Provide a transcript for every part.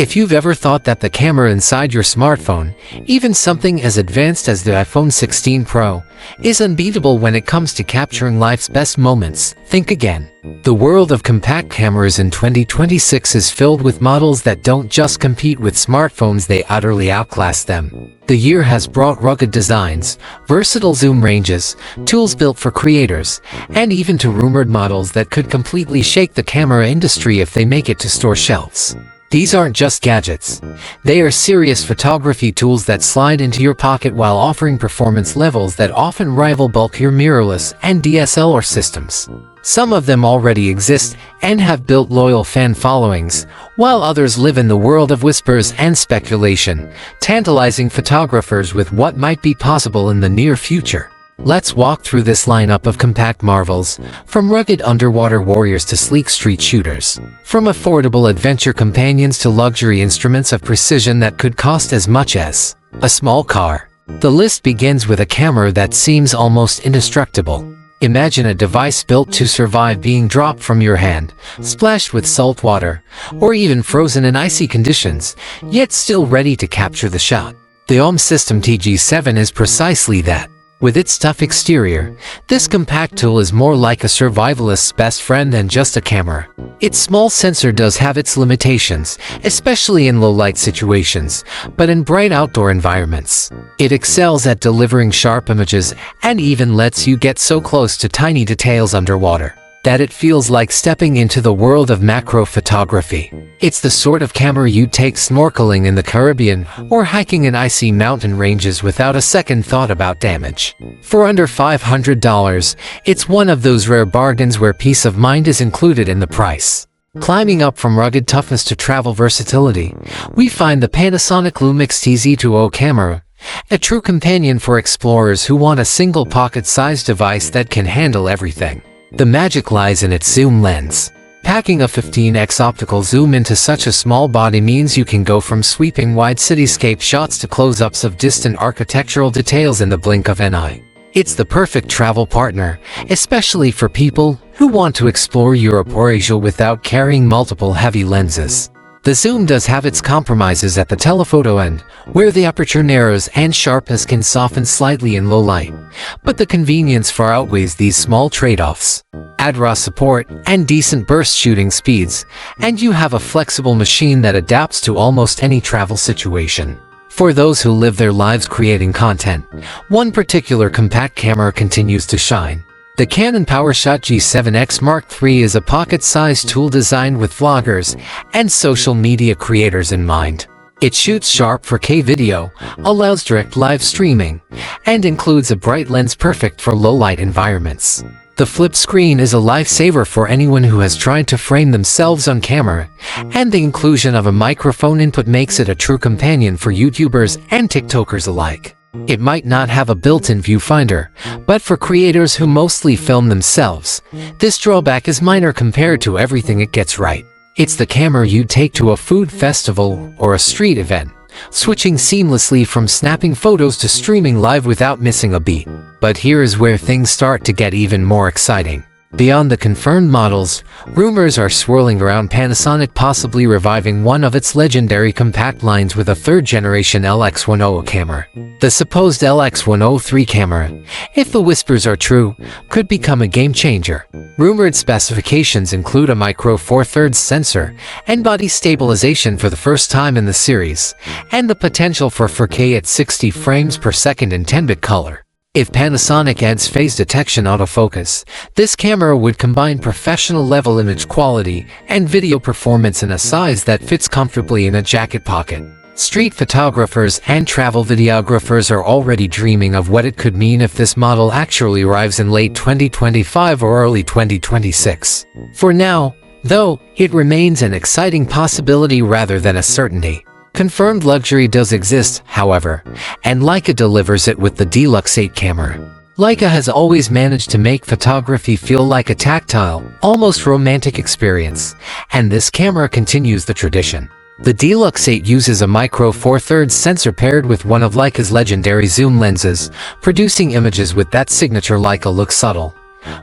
If you've ever thought that the camera inside your smartphone, even something as advanced as the iPhone 16 Pro, is unbeatable when it comes to capturing life's best moments, think again. The world of compact cameras in 2026 is filled with models that don't just compete with smartphones, they utterly outclass them. The year has brought rugged designs, versatile zoom ranges, tools built for creators, and even to rumored models that could completely shake the camera industry if they make it to store shelves. These aren't just gadgets. They are serious photography tools that slide into your pocket while offering performance levels that often rival bulkier mirrorless and DSLR systems. Some of them already exist and have built loyal fan followings, while others live in the world of whispers and speculation, tantalizing photographers with what might be possible in the near future. Let's walk through this lineup of compact marvels, from rugged underwater warriors to sleek street shooters, from affordable adventure companions to luxury instruments of precision that could cost as much as a small car. The list begins with a camera that seems almost indestructible. Imagine a device built to survive being dropped from your hand, splashed with salt water, or even frozen in icy conditions, yet still ready to capture the shot. The OM System TG7 is precisely that. With its tough exterior, this compact tool is more like a survivalist's best friend than just a camera. Its small sensor does have its limitations, especially in low-light situations, but in bright outdoor environments, it excels at delivering sharp images and even lets you get so close to tiny details underwater that it feels like stepping into the world of macro photography. It's the sort of camera you'd take snorkeling in the Caribbean or hiking in icy mountain ranges without a second thought about damage. For under $500, it's one of those rare bargains where peace of mind is included in the price. Climbing up from rugged toughness to travel versatility, we find the Panasonic Lumix TZ2O camera, a true companion for explorers who want a single pocket-sized device that can handle everything. The magic lies in its zoom lens. Packing a 15x optical zoom into such a small body means you can go from sweeping wide cityscape shots to close-ups of distant architectural details in the blink of an eye. It's the perfect travel partner, especially for people who want to explore Europe or Asia without carrying multiple heavy lenses. The zoom does have its compromises at the telephoto end, where the aperture narrows and sharpness can soften slightly in low light, but the convenience far outweighs these small trade-offs. Add RAW support and decent burst shooting speeds, and you have a flexible machine that adapts to almost any travel situation. For those who live their lives creating content, one particular compact camera continues to shine. The Canon PowerShot G7X Mark III is a pocket-sized tool designed with vloggers and social media creators in mind. It shoots sharp 4K video, allows direct live streaming, and includes a bright lens perfect for low-light environments. The flip screen is a lifesaver for anyone who has tried to frame themselves on camera, and the inclusion of a microphone input makes it a true companion for YouTubers and TikTokers alike. It might not have a built-in viewfinder, but for creators who mostly film themselves, this drawback is minor compared to everything it gets right. It's the camera you'd take to a food festival or a street event, switching seamlessly from snapping photos to streaming live without missing a beat. But here is where things start to get even more exciting. Beyond the confirmed models, rumors are swirling around Panasonic possibly reviving one of its legendary compact lines with a third-generation LX100 camera. The supposed LX103 camera, if the whispers are true, could become a game-changer. Rumored specifications include a micro four thirds sensor and body stabilization for the first time in the series, and the potential for 4K at 60 frames per second in 10-bit color. If Panasonic adds phase detection autofocus, this camera would combine professional-level image quality and video performance in a size that fits comfortably in a jacket pocket. Street photographers and travel videographers are already dreaming of what it could mean if this model actually arrives in late 2025 or early 2026. For now, though, it remains an exciting possibility rather than a certainty. Confirmed luxury does exist, however, and Leica delivers it with the Deluxe 8 camera. Leica has always managed to make photography feel like a tactile, almost romantic experience, and this camera continues the tradition. The Deluxe 8 uses a micro four thirds sensor paired with one of Leica's legendary zoom lenses, producing images with that signature Leica look: subtle,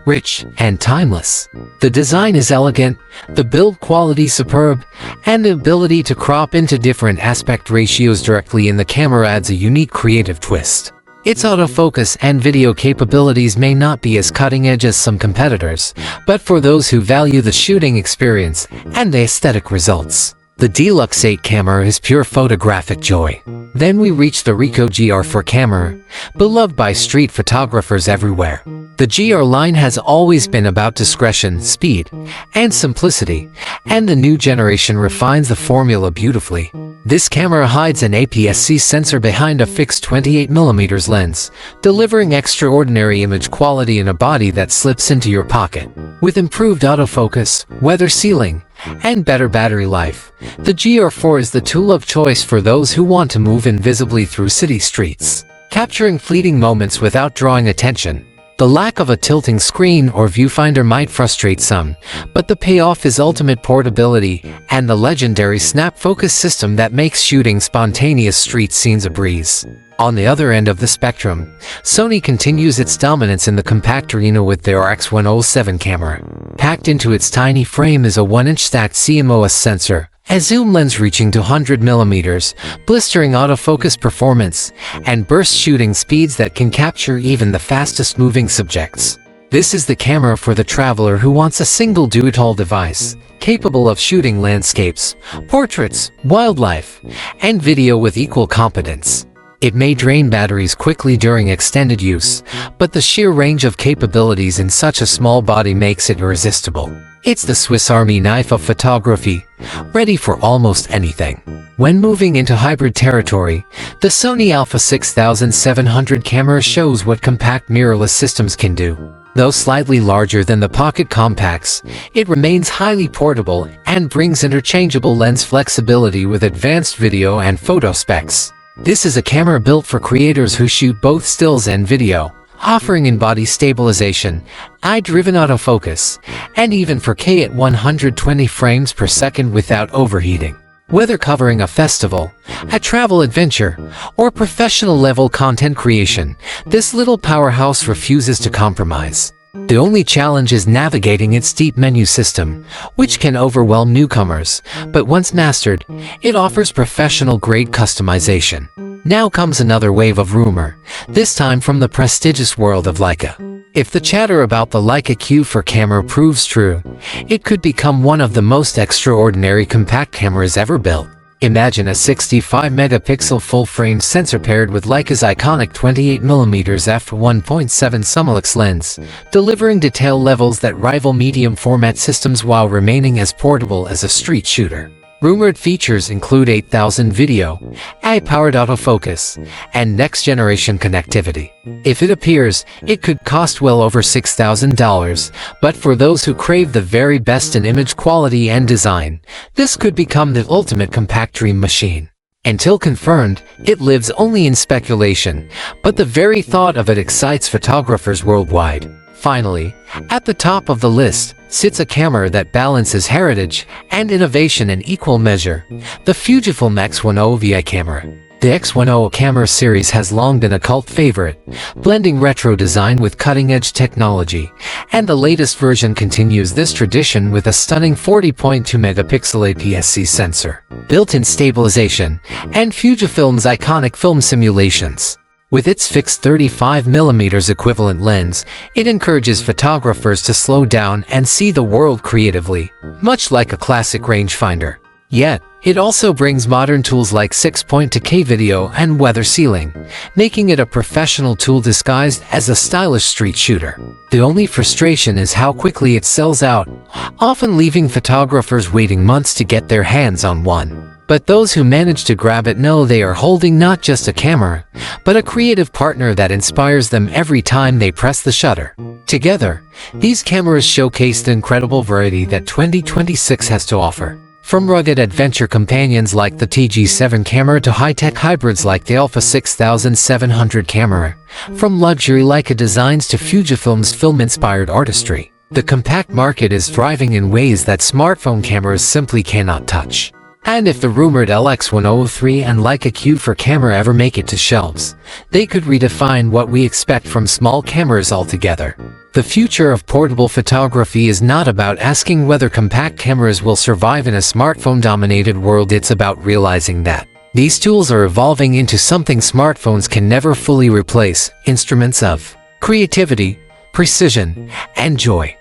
rich, and timeless. The design is elegant, the build quality superb, and the ability to crop into different aspect ratios directly in the camera adds a unique creative twist. Its autofocus and video capabilities may not be as cutting-edge as some competitors, but for those who value the shooting experience and the aesthetic results, the Deluxe 8 camera is pure photographic joy. Then we reach the Ricoh GR4 camera, beloved by street photographers everywhere. The GR line has always been about discretion, speed, and simplicity, and the new generation refines the formula beautifully. This camera hides an APS-C sensor behind a fixed 28mm lens, delivering extraordinary image quality in a body that slips into your pocket. With improved autofocus, weather sealing, and better battery life, the GR4 is the tool of choice for those who want to move invisibly through city streets, capturing fleeting moments without drawing attention. The lack of a tilting screen or viewfinder might frustrate some, but the payoff is ultimate portability and the legendary snap focus system that makes shooting spontaneous street scenes a breeze. On the other end of the spectrum, Sony continues its dominance in the compact arena with their X107 camera. Packed into its tiny frame is a 1-inch stacked CMOS sensor, a zoom lens reaching to 100mm, blistering autofocus performance, and burst shooting speeds that can capture even the fastest moving subjects. This is the camera for the traveler who wants a single do-it-all device, capable of shooting landscapes, portraits, wildlife, and video with equal competence. It may drain batteries quickly during extended use, but the sheer range of capabilities in such a small body makes it irresistible. It's the Swiss Army knife of photography, ready for almost anything. When moving into hybrid territory, the Sony Alpha 6700 camera shows what compact mirrorless systems can do. Though slightly larger than the Pocket Compacts, it remains highly portable and brings interchangeable lens flexibility with advanced video and photo specs. This is a camera built for creators who shoot both stills and video, offering in-body stabilization, eye-driven autofocus, and even 4K at 120 frames per second without overheating. Whether covering a festival, a travel adventure, or professional-level content creation, this little powerhouse refuses to compromise. The only challenge is navigating its deep menu system, which can overwhelm newcomers, but once mastered, it offers professional-grade customization. Now comes another wave of rumor, this time from the prestigious world of Leica. If the chatter about the Leica Q4 camera proves true, it could become one of the most extraordinary compact cameras ever built. Imagine a 65-megapixel full-frame sensor paired with Leica's iconic 28mm f1.7 Summilux lens, delivering detail levels that rival medium-format systems while remaining as portable as a street shooter. Rumored features include 8000 video, AI-powered autofocus, and next-generation connectivity. If it appears, it could cost well over $6,000, but for those who crave the very best in image quality and design, this could become the ultimate compact dream machine. Until confirmed, it lives only in speculation, but the very thought of it excites photographers worldwide. Finally, at the top of the list sits a camera that balances heritage and innovation in equal measure, the Fujifilm X10 VI camera. The X10 camera series has long been a cult favorite, blending retro design with cutting-edge technology, and the latest version continues this tradition with a stunning 40.2-megapixel APS-C sensor, built-in stabilization, and Fujifilm's iconic film simulations. With its fixed 35mm equivalent lens, it encourages photographers to slow down and see the world creatively, much like a classic rangefinder. Yet, it also brings modern tools like 6.2K video and weather sealing, making it a professional tool disguised as a stylish street shooter. The only frustration is how quickly it sells out, often leaving photographers waiting months to get their hands on one. But those who manage to grab it know they are holding not just a camera, but a creative partner that inspires them every time they press the shutter. Together, these cameras showcase the incredible variety that 2026 has to offer. From rugged adventure companions like the TG7 camera to high-tech hybrids like the Alpha 6700 camera, from luxury Leica designs to Fujifilm's film-inspired artistry, the compact market is thriving in ways that smartphone cameras simply cannot touch. And if the rumored LX103 and Leica Q4 camera ever make it to shelves, they could redefine what we expect from small cameras altogether. The future of portable photography is not about asking whether compact cameras will survive in a smartphone-dominated world. It's about realizing that these tools are evolving into something smartphones can never fully replace: instruments of creativity, precision, and joy.